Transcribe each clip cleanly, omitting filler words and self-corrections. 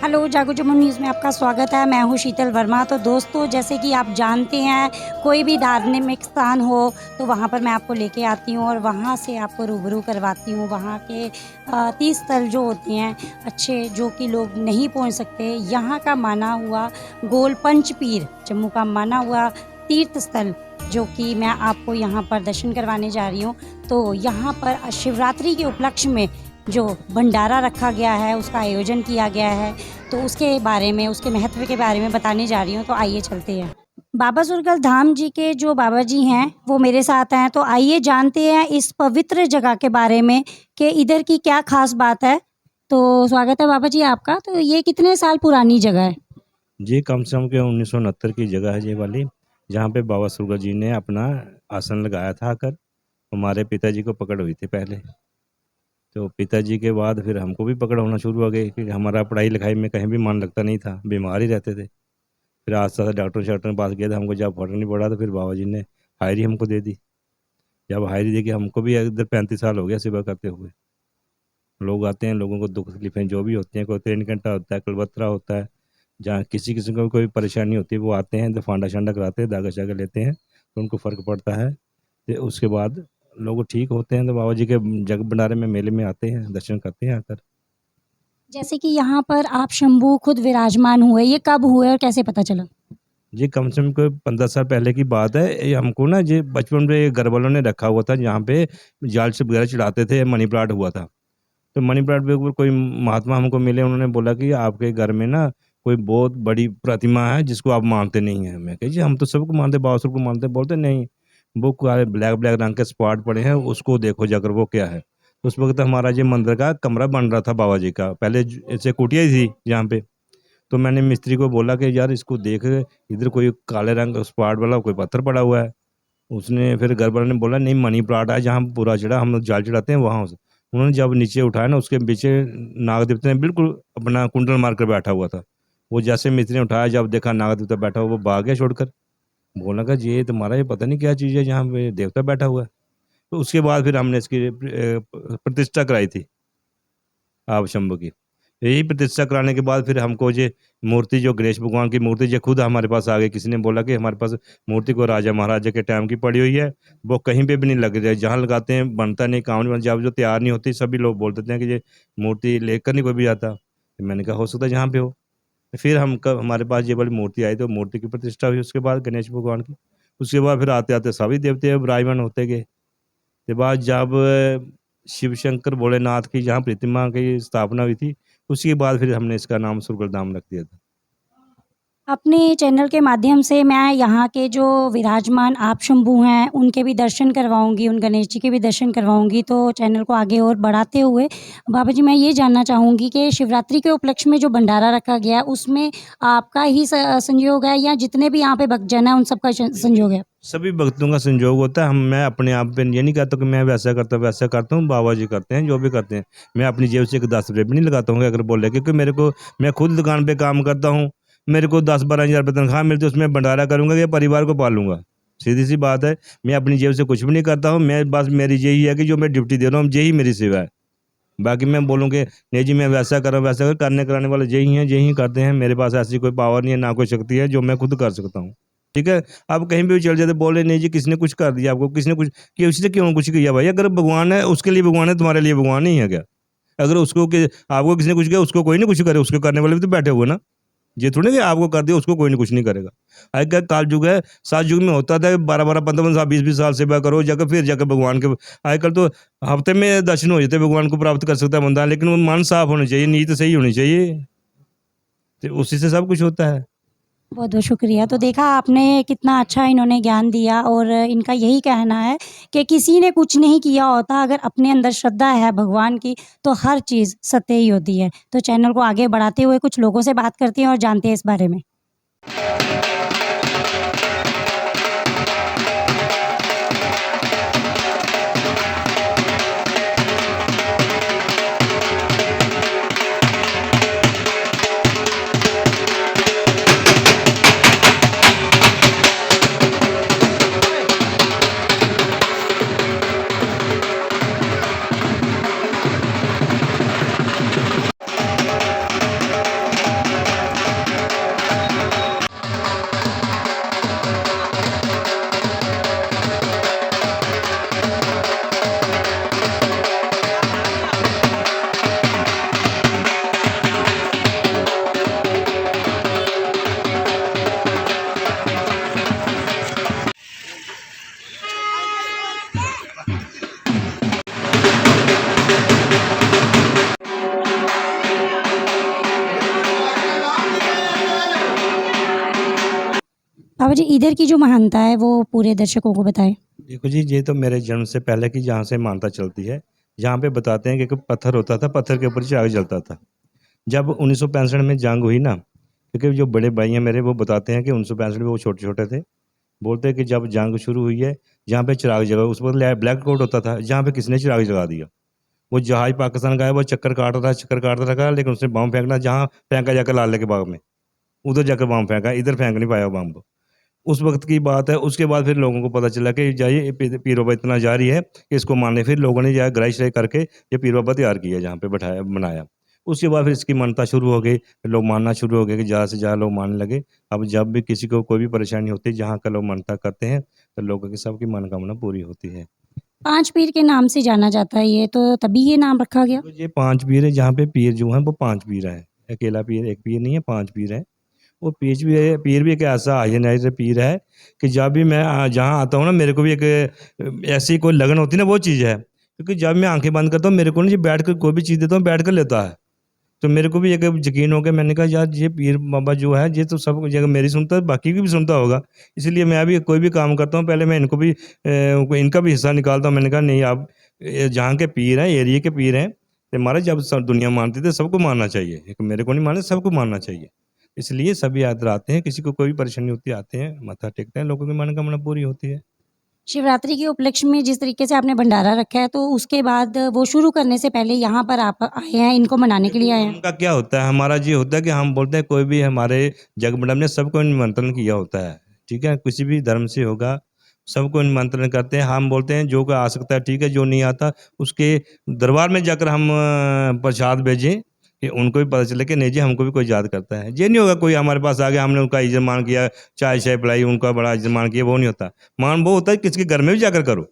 Hello, जागो Jammu news में आपका स्वागत है। मैं हूँ शीतल वर्मा। तो दोस्तों, जैसे कि आप जानते हैं, कोई भी धार्मिक स्थान हो तो वहाँ पर मैं आपको लेके आती हूँ और वहाँ से आपको रूबरू करवाती हूँ। वहाँ के तीर्थ स्थल जो होते हैं अच्छे, जो कि लोग नहीं पहुँच सकते। यहाँ का माना हुआ गोल पंचपीर, जम्मू का माना हुआ तीर्थ स्थल, जो कि मैं आपको यहाँ पर दर्शन करवाने जा रही हूँ। तो यहाँ पर शिवरात्रि के उपलक्ष्य में जो भंडारा रखा गया है, उसका आयोजन किया गया है, तो उसके बारे में, उसके महत्व के बारे में बताने जा रही हूँ। तो आइए चलते हैं। बाबा सुरगल धाम जी के जो बाबा जी हैं वो मेरे साथ हैं। तो आइए जानते हैं इस पवित्र जगह के बारे में कि इधर की क्या खास बात है। तो स्वागत है बाबा जी आपका। तो ये कितने साल पुरानी जगह है? जी, कम से कम के 1969 की जगह है ये वाली, जहाँ पे बाबा सुरगा जी ने अपना आसन लगाया था आकर। हमारे पिताजी को पकड़ हुई थी पहले, तो पिताजी के बाद फिर हमको भी पकड़ होना शुरू हो गई, क्योंकि हमारा पढ़ाई लिखाई में कहीं भी मन लगता नहीं था, बीमार ही रहते थे। फिर आस्ते आस्ते डॉक्टर शाक्टर के पास गया था, हमको जब फर्क नहीं पड़ा तो फिर बाबा जी ने हायरी हमको दे दी। जब हायरी दे के हमको भी इधर 35 साल हो गया सेवा करते हुए। लोग आते हैं, लोगों को दुख तकलीफें जो भी होती हैं, कोई 3 घंटा होता है, कोई बत्रा होता है, जहाँ किसी किसी को कोई परेशानी होती है वो आते हैं, तो फांडा शांडा कराते हैं, दागा शागा लेते हैं, तो उनको फ़र्क पड़ता है। तो उसके बाद लोग ठीक होते हैं, तो बाबा जी के जग भंडारे में मेले में आते हैं, दर्शन करते हैं आकर। जैसे कि यहाँ पर आप शंभू खुद विराजमान हुए, ये कब हुए और कैसे पता चला? जी, कम से कम कोई 15 साल पहले की बात है। ये हमको ना जी बचपन में घर वालों ने रखा हुआ था, जहाँ पे जाल से वगैरह चढ़ाते थे, मनी प्लांट हुआ था। तो मनी प्लांट पे ऊपर कोई महात्मा हमको मिले, उन्होंने बोला कि आपके घर में ना कोई बहुत बड़ी प्रतिमा है जिसको आप मानते नहीं हैं। मैं कहा जी हम तो सबको मानते, बासुर को मानते हैं। बोलते नहीं, वो ब्लैक ब्लैक रंग के स्पॉट पड़े हैं, उसको देखो जाकर वो क्या है। तो उस वक्त हमारा जो मंदिर का कमरा बन रहा था बाबा जी का, पहले ऐसे कुटिया ही थी यहाँ पे। तो मैंने मिस्त्री को बोला कि यार इसको देख, इधर कोई काले रंग स्पॉट वाला कोई पत्थर पड़ा हुआ है। उसने फिर घर वालों ने बोला नहीं, मनी प्लांट है जहाँ पूरा चढ़ा, हम लोग जाल चढ़ाते हैं वहाँ से। उन्होंने जब नीचे उठाया ना, उसके पीछे नाग देवता ने बिल्कुल अपना कुंडल मार कर बैठा हुआ था। वो जैसे मिस्त्री ने उठाया, जब देखा नाग देवता बैठा हुआ, वो भाग गया छोड़कर। बोलने लगा जी ये तुम्हारा, ये पता नहीं क्या चीज़ है जहाँ पे देवता बैठा हुआ है। तो उसके बाद फिर हमने इसकी प्रतिष्ठा कराई थी आप शंभू की। यही प्रतिष्ठा कराने के बाद फिर हमको ये मूर्ति, जो गणेश भगवान की मूर्ति, ये खुद हमारे पास आ गई। किसी ने बोला कि हमारे पास मूर्ति को राजा महाराजा के टाइम की पड़ी हुई है, वो कहीं पे भी नहीं लग रही है, जहाँ लगाते हैं बनता नहीं, काम नहीं बनता। जब जो तैयार नहीं होती, सभी लोग बोल देते हैं कि ये मूर्ति लेकर नहीं कोई भी आता। तो मैंने कहा हो सकता है जहाँ पे हो। तो फिर हम कब हमारे पास ये वाली मूर्ति आई, तो मूर्ति की प्रतिष्ठा हुई उसके बाद गणेश भगवान की। उसके बाद फिर आते आते सभी देवते विराजमान होते गए। के बाद जब शिव शंकर भोलेनाथ की जहाँ प्रतिमा की स्थापना हुई थी, उसके बाद फिर हमने इसका नाम सुरगल रख दिया था। अपने चैनल के माध्यम से मैं यहाँ के जो विराजमान आप शंभू हैं, उनके भी दर्शन करवाऊँगी, उन गणेश जी के भी दर्शन करवाऊँगी। तो चैनल को आगे और बढ़ाते हुए बाबा जी, मैं ये जानना चाहूँगी कि शिवरात्रि के उपलक्ष्य में जो भंडारा रखा गया है, उसमें आपका ही संयोग है या जितने भी यहाँ पे भक्तजन हैं, उन सबका संयोग है? सभी भक्तों का संयोग होता है। हम मैं अपने आप पे ये नहीं कहता कि मैं वैसा करता हूँ, बाबा जी करते हैं जो भी करते हैं। मैं अपनी जेब से 10 रुपये भी नहीं लगाता हूँ अगर बोले, क्योंकि मेरे को, मैं खुद दुकान पे काम करता हूँ, मेरे को 10-12 हज़ार रुपये तनख्वाह मिलती है, उसमें भंडारा करूँगा या परिवार को पालूंगा। सीधी सी बात है। मैं अपनी जेब से कुछ भी नहीं करता हूँ। मैं बस, मेरी यही है कि जो मैं ड्यूटी दे रहा हूँ, यही मेरी सेवा है। बाकी मैं बोलूँ कि नहीं जी मैं वैसा कर रहा हूँ, वैसा करने कराने वाले यही हैं, यही करते हैं। मेरे पास ऐसी कोई पावर नहीं है, ना कोई शक्ति है जो मैं खुद कर सकता हूँ। ठीक है? आप कहीं भी चले जाते, बोले नहीं जी किसने कुछ कर दिया आपको, किसने कुछ कि उसने क्यों कुछ किया भाई? अगर भगवान है, उसके लिए भगवान है, तुम्हारे लिए भगवान नहीं है क्या? अगर उसको कि आपको किसी ने कुछ किया, उसको कोई नहीं कुछ करे, उसको करने वाले भी तो बैठे हुए ना। ये थोड़ी कि आपको कर दिया उसको कोई नहीं कुछ नहीं करेगा। आजकल काल युग है, सात युग में होता था 12-12, 15-15 साल, 20-20 साल सेवा करो, जाकर फिर जाकर भगवान के। आजकल तो हफ्ते में दर्शन हो जाते, भगवान को प्राप्त कर सकता है बंदा, लेकिन वो मन साफ होना चाहिए, नीयत सही होनी चाहिए, तो उसी से सब कुछ होता है। बहुत बहुत शुक्रिया। तो देखा आपने कितना अच्छा इन्होंने ज्ञान दिया और इनका यही कहना है कि किसी ने कुछ नहीं किया होता, अगर अपने अंदर श्रद्धा है भगवान की तो हर चीज़ सत्य ही होती है। तो चैनल को आगे बढ़ाते हुए कुछ लोगों से बात करते हैं और जानते हैं इस बारे में। बाबा जी इधर की जो महानता है वो पूरे दर्शकों को बताएं। देखो जी, ये तो मेरे जन्म से पहले की जहाँ से मान्यता चलती है, जहाँ पे बताते हैं कि एक पत्थर होता था, पत्थर के ऊपर चिराग जलता था। जब 1965 में जंग हुई ना, क्योंकि जो बड़े भाई हैं मेरे वो बताते हैं कि 1965 में वो छोटे-छोटे थे। बोलते हैं कि जब जंग शुरू हुई है, जहाँ पे चिराग जला उस वक़्त ब्लैक कोट होता था, जहाँ पे किसी ने चिराग जला दिया। वो जहाज़ पाकिस्तान का है, वो चक्कर काटता रहा, लेकिन उसने बम फेंकना जहाँ फेंका जाकर लाल किले के बाग में, उधर जाकर बम फेंका, इधर फेंक नहीं पाया बम। उस वक़्त की बात है, उसके बाद फिर लोगों को पता चला कि जाइए पीर बाबा इतना जारी है कि इसको माने, फिर लोगों ने जो गराई-शराई करके ये पीर बाबा तैयार किया, जहाँ पे बैठाया बनाया। उसके बाद फिर इसकी मान्यता शुरू हो गई, फिर लोग मानना शुरू हो गए कि ज़्यादा से ज़्यादा लोग मानने लगे। अब जब भी किसी को कोई भी परेशानी होती है, जहाँ का लोग मान्यता करते हैं, तो लोगों की सबकी मनोकामना पूरी होती है। 5 पीर के नाम से जाना जाता है ये, तो तभी ये नाम रखा गया? तो ये 5 पीर है, जहाँ पे पीर जो हैं वो 5 पीर हैं। अकेला पीर, एक पीर नहीं है, 5 पीर हैं। वो पीर भी एक ऐसा आयन पीर है कि जब भी मैं जहाँ आता हूँ ना, मेरे को भी एक ऐसी कोई लगन होती है ना, वो चीज़ है। क्योंकि जब मैं आँखें बंद करता हूँ, मेरे को ना ये बैठ कर कोई भी चीज़ देता हूँ, बैठ कर लेता है। तो मेरे को भी एक यकीन हो गया, मैंने कहा यार ये पीर बाबा जो है, ये तो सब जगह मेरी सुनता है, बाकी की भी सुनता होगा। इसलिए मैं भी कोई भी काम करता हूँ, पहले मैं इनको भी इनका भी हिस्सा निकालता हूँ। मैंने कहा नहीं, आप जहाँ के पीर हैं, एरिया के पीर हैं, तो हमारा जब सब दुनिया मानती थी, सबको मानना चाहिए। एक मेरे को नहीं मानना, सबको मानना चाहिए। इसलिए सभी यात्रा आते हैं, किसी को कोई भी परेशानी होती है, आते हैं, माथा टेकते हैं, लोगों की मनोकामना पूरी होती है। शिवरात्रि के उपलक्ष्य में जिस तरीके से आपने भंडारा रखा है, तो उसके बाद वो शुरू करने से पहले यहाँ पर आप आए हैं, इनको मनाने के लिए देखो आए हैं? उनका क्या होता है, हमारा ये होता है कि हम बोलते हैं कोई भी हमारे जग मंडप ने सबको निमंत्रण किया होता है, ठीक है? किसी भी धर्म से होगा, सबको निमंत्रण करते हैं। हम बोलते हैं जो कोई आ सकता है ठीक है, जो नहीं आता उसके दरबार में जाकर हम प्रसाद भेजें कि उनको भी पता चले कि नहीं जी हमको भी कोई याद करता है। ये नहीं होगा कोई हमारे पास आ गया, हमने उनका इज़्ज़त-मान किया, चाय-शाय पिलाई, उनका बड़ा इज़्ज़त-मान किया, वो नहीं होता। मान वो होता है किसी के घर में भी जाकर करो।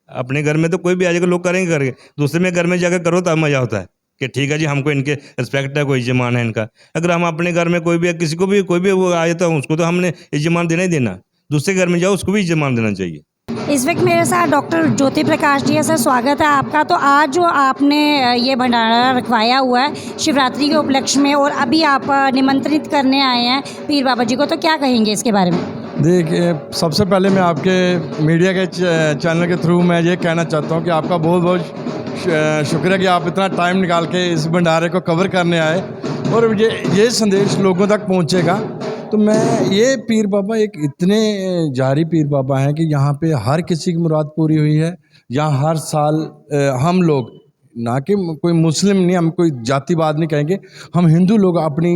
अपने घर में तो कोई भी आ जाएगा, लोग करेंगे करेंगे, दूसरे में घर में जाकर करो तब मज़ा होता है कि ठीक है जी हमको इनके रिस्पेक्ट है, कोई इज्जत-मान है इनका। अगर हम अपने घर में कोई भी किसी को भी कोई भी वो आ जाता है, उसको तो हमने इज्जत-मान देना ही देना। दूसरे घर में जाओ, उसको भी इज्जत-मान देना चाहिए। इस वक्त मेरे साथ डॉक्टर ज्योति प्रकाश जी है। सर स्वागत है आपका। तो आज जो आपने ये भंडारा रखवाया हुआ है शिवरात्रि के उपलक्ष्य में, और अभी आप निमंत्रित करने आए हैं पीर बाबा जी को, तो क्या कहेंगे इसके बारे में? देखिए, सबसे पहले मैं आपके मीडिया के चैनल के थ्रू मैं ये कहना चाहता हूँ कि आपका बहुत बहुत शुक्रिया कि आप इतना टाइम निकाल के इस भंडारे को कवर करने आए और ये संदेश लोगों तक पहुँचेगा। तो मैं ये पीर बाबा एक इतने जारी पीर बाबा हैं कि यहाँ पे हर किसी की मुराद पूरी हुई है। यहाँ हर साल हम लोग, ना कि कोई मुस्लिम नहीं, हम कोई जातिवाद नहीं कहेंगे, हम हिंदू लोग अपनी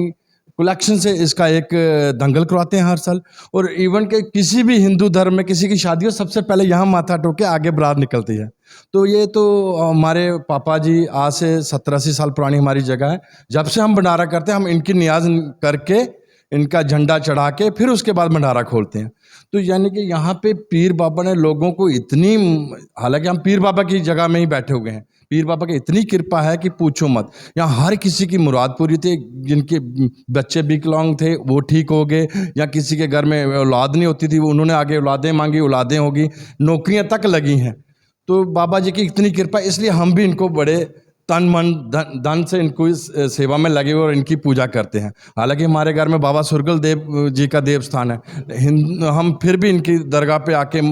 कलेक्शन से इसका एक दंगल करवाते हैं हर साल। और इवन के किसी भी हिंदू धर्म में किसी की शादी हो, सबसे पहले यहाँ माथा टेक के आगे बारात निकलती है। तो ये तो हमारे पापा जी आज से 70-80 साल पुरानी हमारी जगह है। जब से हम भंडारा करते हैं, हम इनकी नियाज करके इनका झंडा चढ़ा के फिर उसके बाद भंडारा खोलते हैं। तो यानी कि यहाँ पे पीर बाबा ने लोगों को इतनी, हालांकि हम पीर बाबा की जगह में ही बैठे हुए हैं, पीर बाबा की इतनी कृपा है कि पूछो मत। यहाँ हर किसी की मुराद पूरी थी, जिनके बच्चे विकलांग थे वो ठीक हो गए, या किसी के घर में औलाद नहीं होती थी वो उन्होंने आगे औलादें मांगी, औलादें होगी, नौकरियां तक लगी हैं। तो बाबा जी की इतनी कृपा, इसलिए हम भी इनको बड़े तन मन धन से इनको इस सेवा में लगे हुए और इनकी पूजा करते हैं। हालांकि हमारे घर में बाबा सुरगल देव जी का देव स्थान है, हम फिर भी इनकी दरगाह पे आके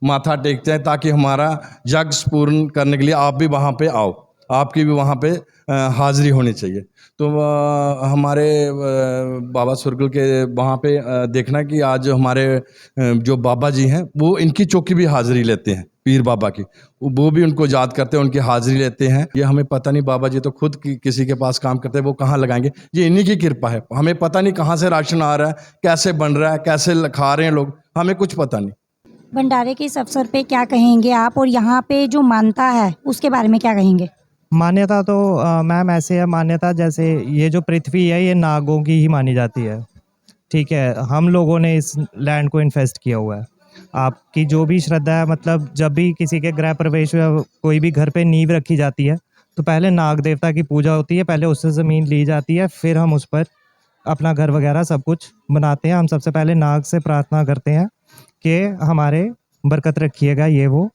माथा टेकते हैं ताकि हमारा जग पूर्ण करने के लिए आप भी वहाँ पे आओ, आपकी भी वहाँ पे हाज़िरी होनी चाहिए। तो हमारे बाबा सुरगल के वहाँ पे देखना कि आज हमारे जो बाबा जी हैं वो इनकी चौकी भी हाज़िरी लेते हैं, पीर बाबा की, वो भी उनको याद करते हैं, उनकी हाज़िरी लेते हैं। ये हमें पता नहीं, बाबा जी तो खुद किसी के पास काम करते हैं, वो कहाँ लगाएंगे, ये इन्हीं की कृपा है। हमें पता नहीं कहाँ से राशन आ रहा है, कैसे बन रहा है, कैसे खा रहे हैं लोग, हमें कुछ पता नहीं। भंडारे के इस अवसर पे क्या कहेंगे आप, और यहाँ पे जो मानता है उसके बारे में क्या कहेंगे? मान्यता तो मैम ऐसे है, मान्यता जैसे ये जो पृथ्वी है ये नागों की ही मानी जाती है, ठीक है? हम लोगों ने इस लैंड को इन्वेस्ट किया हुआ है। आपकी जो भी श्रद्धा है, मतलब जब भी किसी के गृह प्रवेश या कोई भी घर पे नींव रखी जाती है तो पहले नाग देवता की पूजा होती है, पहले उससे ज़मीन ली जाती है, फिर हम उस पर अपना घर वगैरह सब कुछ बनाते हैं। हम सबसे पहले नाग से प्रार्थना करते हैं कि हमारे बरकत रखिएगा, ये वो।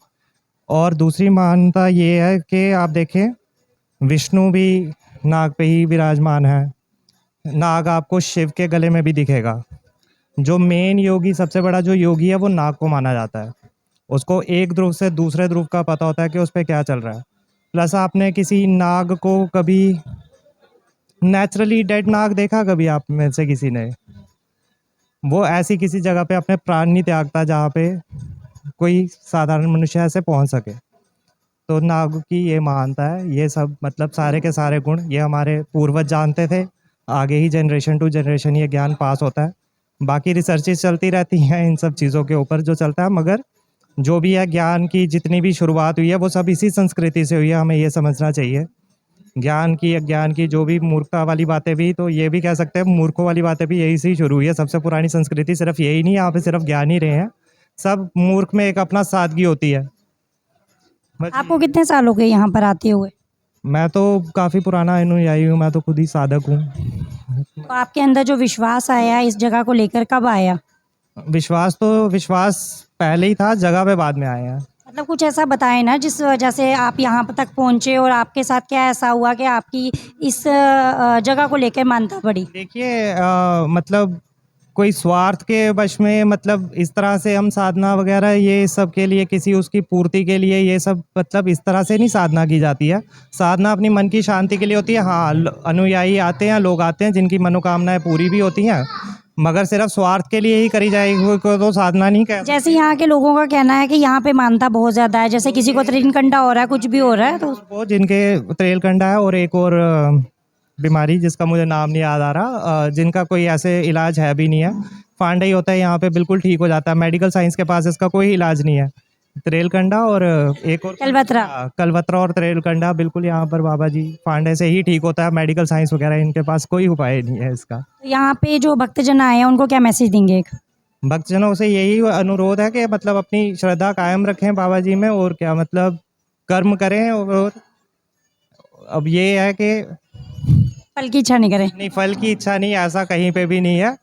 और दूसरी मान्यता ये है कि आप देखें, विष्णु भी नाग पे ही विराजमान है। नाग आपको शिव के गले में भी दिखेगा। जो मेन योगी, सबसे बड़ा जो योगी है वो नाग को माना जाता है। उसको एक ध्रुव से दूसरे ध्रुव का पता होता है कि उस पे क्या चल रहा है। प्लस आपने किसी नाग को कभी नेचुरली डेड नाग देखा कभी आप में से किसी ने? वो ऐसी किसी जगह पे अपने प्राण नहीं त्यागता जहाँ पे कोई साधारण मनुष्य ऐसे पहुँच सके। तो नाग की ये महानता है, ये सब मतलब सारे के सारे गुण ये हमारे पूर्वज जानते थे। आगे ही जनरेशन टू जनरेशन ये ज्ञान पास होता है। बाकी रिसर्चेस चलती रहती हैं इन सब चीज़ों के ऊपर जो चलता है, मगर जो भी है ज्ञान की जितनी भी शुरुआत हुई है वो सब इसी संस्कृति से हुई है, हमें ये समझना चाहिए। ज्ञान की अज्ञान की जो भी मूर्खता वाली बातें भी, तो ये भी कह सकते हैं मूर्खों वाली बातें भी यही से ही शुरू हुई है। सबसे पुरानी संस्कृति सिर्फ यही नहीं, यहाँ पे सिर्फ ज्ञान ही रहे हैं। सब मूर्ख में एक अपना सादगी होती है। आपको कितने साल हो गए यहाँ पर आते हुए? मैं तो काफ़ी पुराना अनुयायी हूँ, मैं तो खुद ही साधक हूँ। तो आपके अंदर जो विश्वास आया इस जगह को लेकर कब आया? विश्वास पहले ही था, जगह पे बाद में आए हैं। मतलब कुछ ऐसा बताएं ना जिस वजह से आप यहाँ तक पहुँचे और आपके साथ क्या ऐसा हुआ कि आपकी इस जगह को लेकर मानता बढ़ी? देखिए मतलब कोई स्वार्थ के वश में, मतलब इस तरह से हम साधना वगैरह ये सब के लिए किसी उसकी पूर्ति के लिए ये सब मतलब इस तरह से नहीं साधना की जाती है। साधना अपनी मन की शांति के लिए होती है। हाँ, अनुयायी आते हैं, लोग आते हैं जिनकी मनोकामनाएं पूरी भी होती हैं, मगर सिर्फ स्वार्थ के लिए ही करी जाएगी तो साधना नहीं कह। जैसे यहाँ के लोगों का कहना है कि यहाँ पे मानता बहुत ज़्यादा है, जैसे किसी को त्रिनकंडा हो रहा है, कुछ भी हो रहा है तो वो जिनके त्रेलकंडा है और एक और बीमारी जिसका मुझे नाम नहीं याद आ रहा, जिनका कोई ऐसे इलाज है भी नहीं है, फांडा ही होता है यहाँ पे, बिल्कुल ठीक हो जाता है। मेडिकल साइंस के पास इसका कोई इलाज नहीं है। त्रेलकंडा और एक और कलबत्रा। कलवत्रा और त्रेलकंडा बिल्कुल यहाँ पर बाबा जी फांडे से ही ठीक होता है। मेडिकल साइंस वगैरह इनके पास कोई उपाय नहीं है इसका। तो यहाँ पे जो भक्तजन आए हैं उनको क्या मैसेज देंगे? एक भक्तजनों से यही अनुरोध है कि मतलब अपनी श्रद्धा कायम रखें बाबा जी में, और क्या मतलब कर्म करें। और अब ये है कि फल की इच्छा नहीं करें। नहीं, फल की इच्छा नहीं, ऐसा कहीं पे भी नहीं है।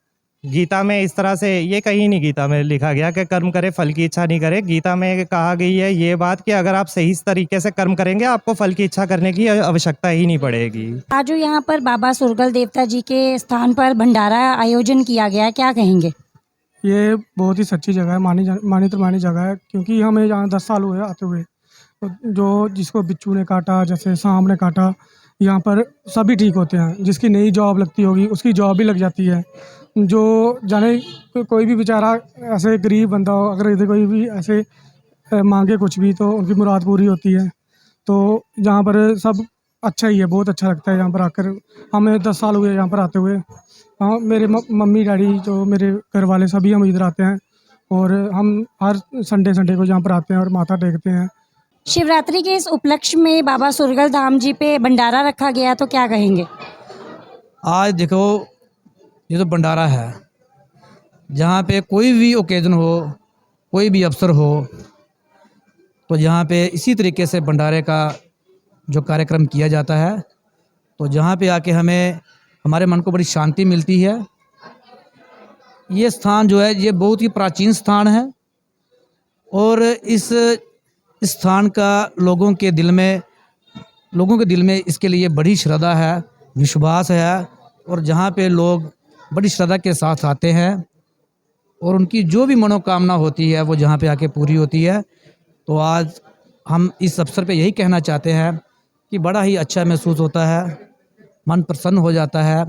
गीता में इस तरह से ये कहीं नहीं गीता में लिखा गया कि कर्म करे फल की इच्छा नहीं करे। गीता में कहा गई है ये बात कि अगर आप सही तरीके से कर्म करेंगे आपको फल की इच्छा करने की आवश्यकता ही नहीं पड़ेगी। आज जो यहाँ पर बाबा सुरगल देवता जी के स्थान पर भंडारा आयोजन किया गया है, क्या कहेंगे? ये बहुत ही सच्ची जगह है, मानी जगह है, क्योंकि हमें यहाँ 10 साल हुए आते हुए। तो जो जिसको बिच्छू ने काटा, जैसे सांप ने काटा, यहाँ पर सभी ठीक होते हैं। जिसकी नई जॉब लगती होगी उसकी जॉब भी लग जाती है। जो जाने कोई भी बेचारा ऐसे गरीब बंदा हो, अगर इधर कोई भी ऐसे मांगे कुछ भी तो उनकी मुराद पूरी होती है। तो यहाँ पर सब अच्छा ही है, बहुत अच्छा लगता है यहाँ पर आकर। हमें 10 साल हुए यहाँ पर आते हुए। हाँ, मेरे मम्मी डैडी जो मेरे घर वाले सभी हम इधर आते हैं, और हम हर संडे को यहाँ पर आते हैं और माथा टेकते हैं। शिवरात्रि के इस उपलक्ष्य में बाबा सुरगल धाम जी पे भंडारा रखा गया है, तो क्या कहेंगे? आज देखो, ये तो भंडारा है, जहाँ पे कोई भी ओकेजन हो, कोई भी अवसर हो, तो यहाँ पे इसी तरीके से भंडारे का जो कार्यक्रम किया जाता है। तो जहाँ पे आके हमें हमारे मन को बड़ी शांति मिलती है। ये स्थान जो है ये बहुत ही प्राचीन स्थान है, और इस स्थान का लोगों के दिल में इसके लिए बड़ी श्रद्धा है, विश्वास है। और जहाँ पे लोग बड़ी श्रद्धा के साथ आते हैं और उनकी जो भी मनोकामना होती है वो जहाँ पे आके पूरी होती है। तो आज हम इस अवसर पे यही कहना चाहते हैं कि बड़ा ही अच्छा महसूस होता है, मन प्रसन्न हो जाता है।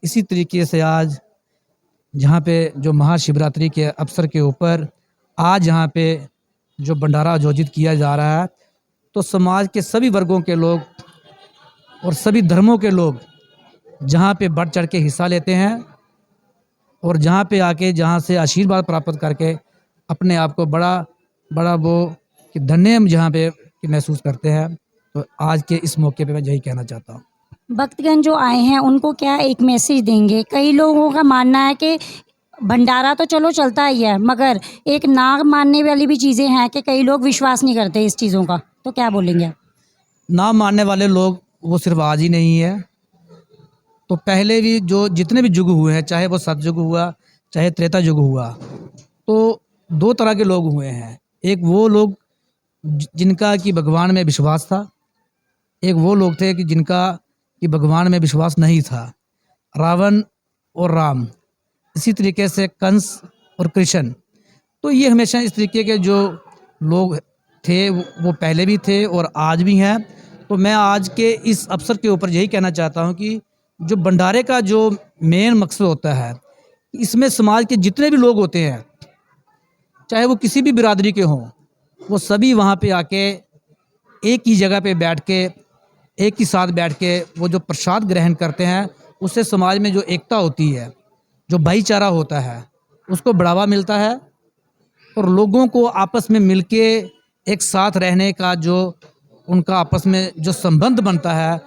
इसी तरीके से आज जहाँ पे जो महाशिवरात्रि के अवसर के ऊपर आज यहाँ पे जो भंडारा आयोजित किया जा रहा है, तो समाज के सभी वर्गों के लोग और सभी धर्मों के लोग जहाँ पे बढ़ चढ़ के हिस्सा लेते हैं, और जहाँ पे आके जहाँ से आशीर्वाद प्राप्त करके अपने आप को बड़ा वो कि धन्य हम जहाँ पे महसूस करते हैं। तो आज के इस मौके पे मैं यही कहना चाहता हूँ। भक्तगण जो आए हैं उनको क्या एक मैसेज देंगे? कई लोगों का मानना है कि भंडारा तो चलो चलता ही है, मगर एक नाग मानने वाली भी चीज़ें हैं कि कई लोग विश्वास नहीं करते इस चीज़ों का, तो क्या बोलेंगे आप? ना मानने वाले लोग वो सिर्फ आज ही नहीं है, तो पहले भी जो जितने भी युग हुए हैं, चाहे वो सतयुग हुआ चाहे त्रेता युग हुआ, तो दो तरह के लोग हुए हैं। एक वो लोग जिनका कि भगवान में विश्वास था, एक वो लोग थे कि जिनका कि भगवान में विश्वास नहीं था। रावण और राम इसी तरीके से कंस और कृष्ण, तो ये हमेशा इस तरीके के जो लोग थे वो पहले भी थे और आज भी हैं। तो मैं आज के इस अवसर के ऊपर यही कहना चाहता हूँ कि जो भंडारे का जो मेन मकसद होता है, इसमें समाज के जितने भी लोग होते हैं, चाहे वो किसी भी बिरादरी के हों, वो सभी वहाँ पे आके एक ही जगह पे बैठ के, एक ही साथ बैठ के वो जो प्रसाद ग्रहण करते हैं, उससे समाज में जो एकता होती है, जो भाईचारा होता है, उसको बढ़ावा मिलता है और लोगों को आपस में मिलके एक साथ रहने का जो उनका आपस में जो संबंध बनता है,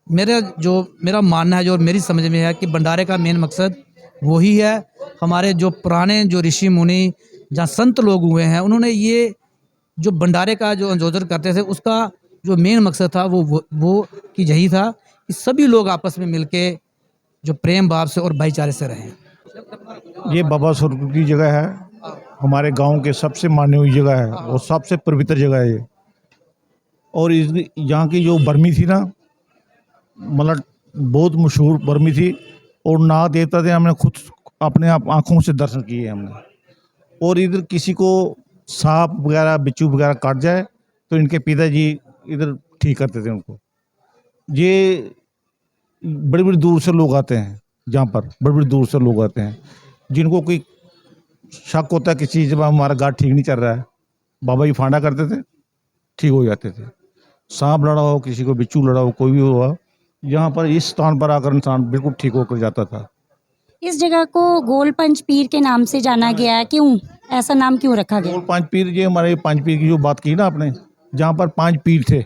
मेरा मानना है, जो मेरी समझ में है कि भंडारे का मेन मकसद वही है। हमारे जो पुराने जो ऋषि मुनि, जहाँ संत लोग हुए हैं, उन्होंने ये जो भंडारे का जो आयोजन करते थे, उसका जो मेन मकसद था वो कि यही था कि सभी लोग आपस में मिलके जो प्रेम भाव से और भाईचारे से रहें। ये बाबा स्वरूप की जगह है, हमारे गांव के सबसे मानी हुई जगह है और सबसे पवित्र जगह है ये। और इस यहाँ की जो बर्मी थी ना, मतलब बहुत मशहूर बर्मी थी और नाग देवता थे, हमने खुद अपने आप आँखों से दर्शन किए हमने। और इधर किसी को सांप वगैरह बिच्छू वगैरह काट जाए तो इनके पिताजी इधर ठीक करते थे उनको। ये बड़ी बड़ी दूर से लोग आते हैं, जहाँ पर बड़ी बड़ी दूर से लोग आते हैं, जिनको कोई शक होता है किसी चीज़ में, हमारा गाँठ ठीक नहीं चल रहा है, बाबा जी फांडा करते थे, ठीक हो जाते थे। सांप लड़ा हो, किसी को बिच्छू लड़ा हो, कोई भी हुआ, यहाँ पर इस स्थान पर आकर इंसान बिल्कुल ठीक होकर जाता था। इस जगह को गोल पंच पीर के नाम से जाना गया है, क्यों ऐसा नाम क्यों रखा गया? गोल पांच पीर, ये हमारे पांच पीर की जो बात की ना आपने, जहाँ पर पांच पीर थे,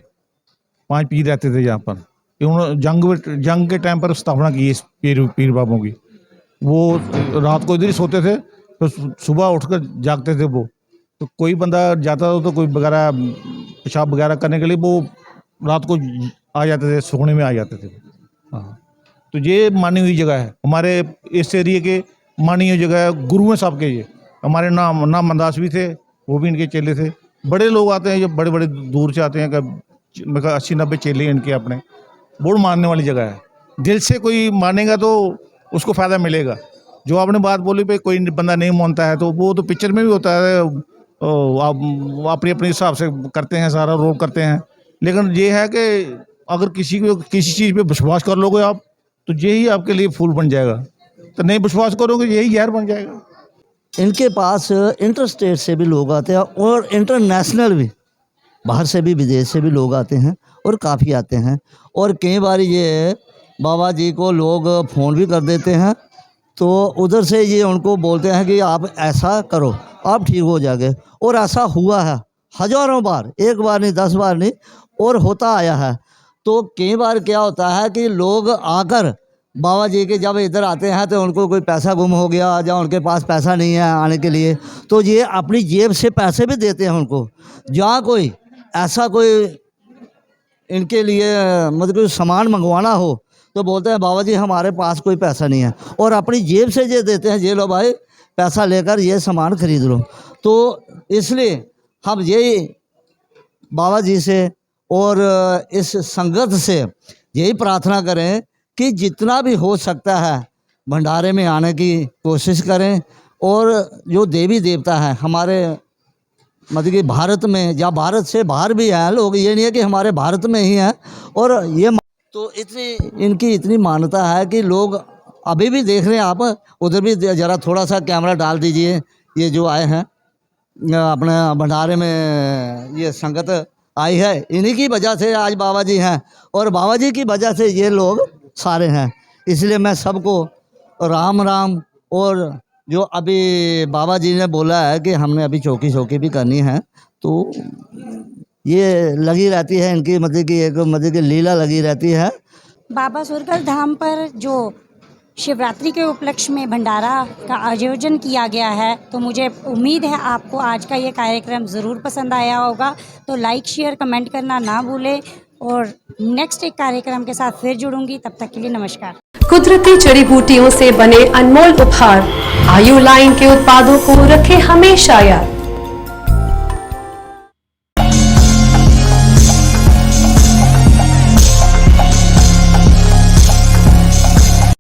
पांच पीर रहते थे यहाँ पर। उन्होंने जंग के टाइम पर स्थापना की इस पीर बाबों की। वो रात को इधर ही सोते थे, तो सुबह उठकर जागते थे वो। तो कोई बंदा जाता था तो कोई वगैरह पेशाब वगैरह करने के लिए वो रात को आ जाते थे, सोने में आ जाते थे। हाँ, तो ये मानी हुई जगह है, हमारे इस एरिए के मानी हुई जगह है। गुरु हैं साहब के ये, हमारे नाम मंदास भी थे, वो भी इनके चेले थे। बड़े लोग आते हैं, जो बड़े बड़े दूर से आते हैं, मैं 80-90 चेले इनके अपने। बहुत मानने वाली जगह है, दिल से कोई मानेगा तो उसको फ़ायदा मिलेगा। जो आपने बात बोली भाई कोई बंदा नहीं मानता है, तो वो तो पिक्चर में भी होता है, आप अपने हिसाब से करते हैं, सारा रोल करते हैं। लेकिन ये है कि अगर किसी चीज़ पे विश्वास कर लोगे आप, तो यही आपके लिए फूल बन जाएगा। तो नहीं विश्वास करोगे, यही जहर बन जाएगा। इनके पास इंटर स्टेट से भी लोग आते हैं और इंटरनेशनल भी, बाहर से भी, विदेश से भी लोग आते हैं और काफ़ी आते हैं। और कई बार ये बाबा जी को लोग फ़ोन भी कर देते हैं, तो उधर से ये उनको बोलते हैं कि आप ऐसा करो, आप ठीक हो जाओगे। और ऐसा हुआ है हज़ारों बार, एक बार नहीं, 10 बार नहीं, और होता आया है। तो कई बार क्या होता है कि लोग आकर बाबा जी के जब इधर आते हैं तो उनको कोई पैसा गुम हो गया या उनके पास पैसा नहीं है आने के लिए, तो ये अपनी जेब से पैसे भी देते हैं उनको। जहाँ कोई ऐसा कोई इनके लिए मतलब कोई सामान मंगवाना हो तो बोलते हैं बाबा जी हमारे पास कोई पैसा नहीं है, और अपनी जेब से ये देते हैं, ये लो भाई पैसा लेकर ये सामान खरीद लो। तो इसलिए हम यही बाबा जी से और इस संगत से यही प्रार्थना करें कि जितना भी हो सकता है भंडारे में आने की कोशिश करें। और जो देवी देवता है हमारे मतलब कि भारत में या भारत से बाहर भी हैं लोग, ये नहीं है कि हमारे भारत में ही हैं। और ये तो इनकी इतनी मान्यता है कि लोग अभी भी देख रहे हैं, आप उधर भी ज़रा थोड़ा सा कैमरा डाल दीजिए। ये जो आए हैं अपने भंडारे में, ये संगत आई है, इन्हीं की वजह से आज बाबा जी हैं और बाबा जी की वजह से ये लोग सारे हैं। इसलिए मैं सबको राम राम। और जो अभी बाबा जी ने बोला है कि हमने अभी चौकी भी करनी है, तो ये लगी रहती है इनकी मतलब कि एक मतलब कि लीला लगी रहती है। बाबा सुरगल धाम पर जो शिवरात्रि के उपलक्ष्य में भंडारा का आयोजन किया गया है, तो मुझे उम्मीद है आपको आज का ये कार्यक्रम ज़रूर पसंद आया होगा। तो लाइक, शेयर, कमेंट करना ना भूलें और नेक्स्ट एक कार्यक्रम के साथ फिर जुड़ूंगी। तब तक के लिए नमस्कार। कुदरती जड़ी बूटियों से बने अनमोल उपहार आयु लाइन के उत्पादों को रखें हमेशा याद।